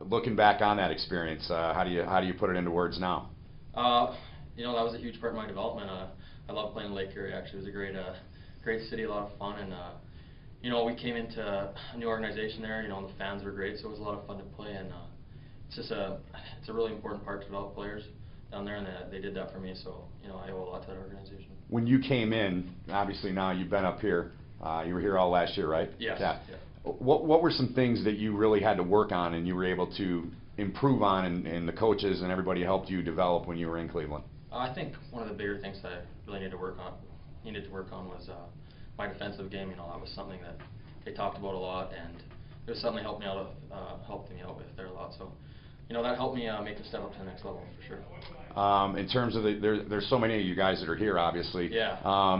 Looking back on that experience, how do you put it into words now? That was a huge part of my development. I love playing Lake Erie. Actually, it was a great city, a lot of fun, and we came into a new organization there. The fans were great, so it was a lot of fun to play. And it's a really important part to develop players down there, and they did that for me. So I owe a lot to that organization. When you came in, obviously now you've been up here. You were here all last year, right? Yes. Yeah. Yeah. What were some things that you really had to work on and you were able to improve on, and the coaches and everybody helped you develop when you were in Cleveland? I think one of the bigger things that I really needed to work on was my defensive game. That was something that they talked about a lot, and it was something that helped me out with there a lot. So, that helped me make the step up to the next level for sure. In terms of there's so many of you guys that are here, obviously. Yeah.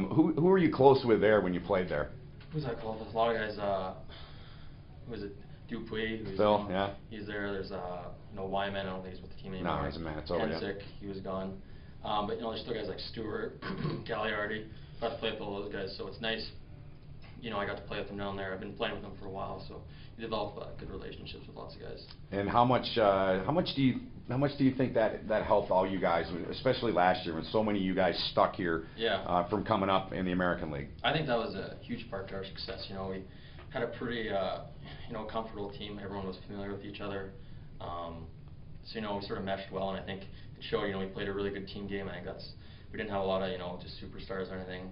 Who were you close with there when you played there? Who's that called? There's a lot of guys. Who is it? Dupuis. Phil, yeah. He's there. There's Wyman. I don't think he's with the team anymore. No, he's in Manitoba. Hensick, he was gone. But there's still guys like Stewart, Gagliardi. I got to play with all those guys, so it's nice. I got to play with them down there. I've been playing with them for a while, so you develop good relationships with lots of guys. And how much do you think that helped all you guys, especially last year when so many of you guys stuck here? Yeah. From coming up in the American League? I think that was a huge part to our success. We had a pretty comfortable team. Everyone was familiar with each other. So we sort of meshed well, and I think it showed. We played a really good team game. I think we didn't have a lot of just superstars or anything.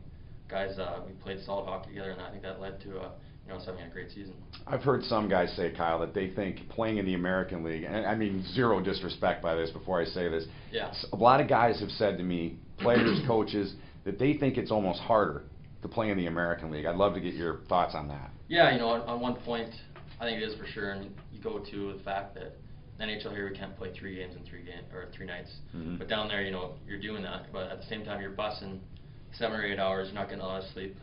Guys, we played solid hockey together, and I think that led to us having a great season. I've heard some guys say, Kyle, that they think playing in the American League, and I mean zero disrespect by this before I say this. Yeah. A lot of guys have said to me, players, coaches, that they think it's almost harder to play in the American League. I'd love to get your thoughts on that. Yeah, on one point, I think it is for sure, and you go to the fact that in the NHL here we can't play 3 games in 3 nights. Mm-hmm. But down there, you're doing that, but at the same time you're bussing 7 or 8 hours, you're not getting a lot of sleep,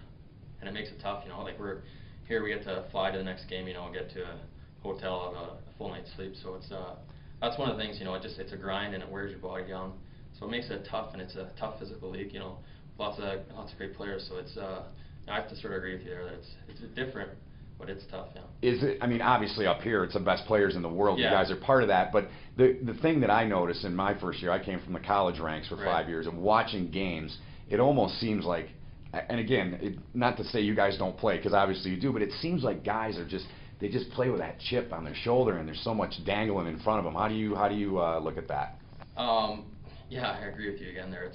and it makes it tough. Like we're here, we get to fly to the next game, get to a hotel, have a full night's sleep. So that's one of the things. It's a grind, and it wears your body down. So it makes it tough, and it's a tough physical league. Lots of great players. So I have to sort of agree with you there that it's different, but it's tough. Yeah. Is it? I mean, obviously up here, it's the best players in the world. Yeah. You guys are part of that. But the thing that I noticed in my first year, I came from the college ranks for Right. 5 years, and watching games, it almost seems like, and again, not to say you guys don't play, because obviously you do, but it seems like guys are they just play with that chip on their shoulder, and there's so much dangling in front of them. How do you look at that? Yeah, I agree with you again there.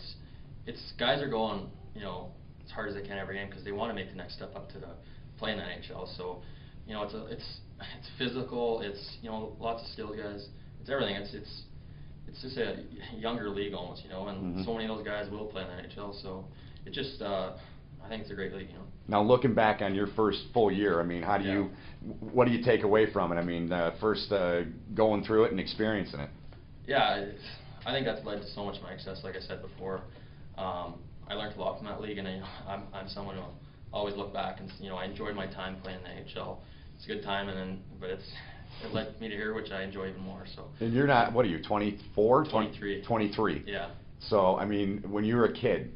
It's guys are going as hard as they can every game because they want to make the next step up to play in the NHL. So it's physical. It's lots of skilled guys. It's everything. It's just a younger league almost, and Mm-hmm. so many of those guys will play in the NHL. So it just I think it's a great league. Now, looking back on your first full year, I mean, Yeah. what do you take away from it? I mean, first going through it and experiencing it. Yeah, I think that's led to so much of my success. Like I said before, I learned a lot from that league, and I'm someone who always look back and I enjoyed my time playing in the NHL. It's a good time, but it led me to here, which I enjoy even more. So. And you're not, what are you, 24? 23. 23. Yeah. So, I mean, when you were a kid.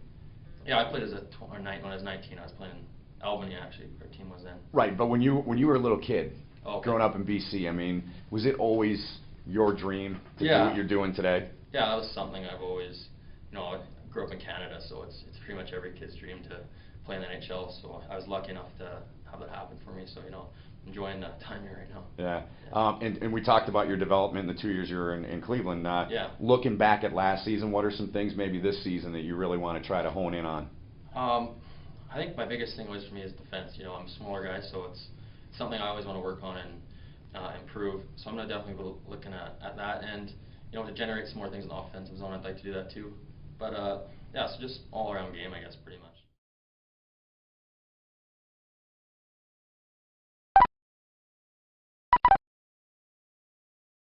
Yeah, I played when I was 19. I was playing in Albany, actually. Our team was then. Right, but when you were a little kid, okay. growing up in BC, I mean, was it always your dream to do what you're doing today? Yeah, that was something I've always, I grew up in Canada, so it's pretty much every kid's dream to play in the NHL. So I was lucky enough to have that happen for me. So enjoying the time here right now. Yeah. And we talked about your development in the 2 years you were in Cleveland. Yeah. Looking back at last season, what are some things maybe this season that you really want to try to hone in on? I think my biggest thing was for me is defense. I'm a smaller guy, so it's something I always want to work on and improve. So I'm going to definitely be looking at that, and to generate some more things in the offensive zone. I'd like to do that too. But yeah, so just all around game, I guess, pretty much.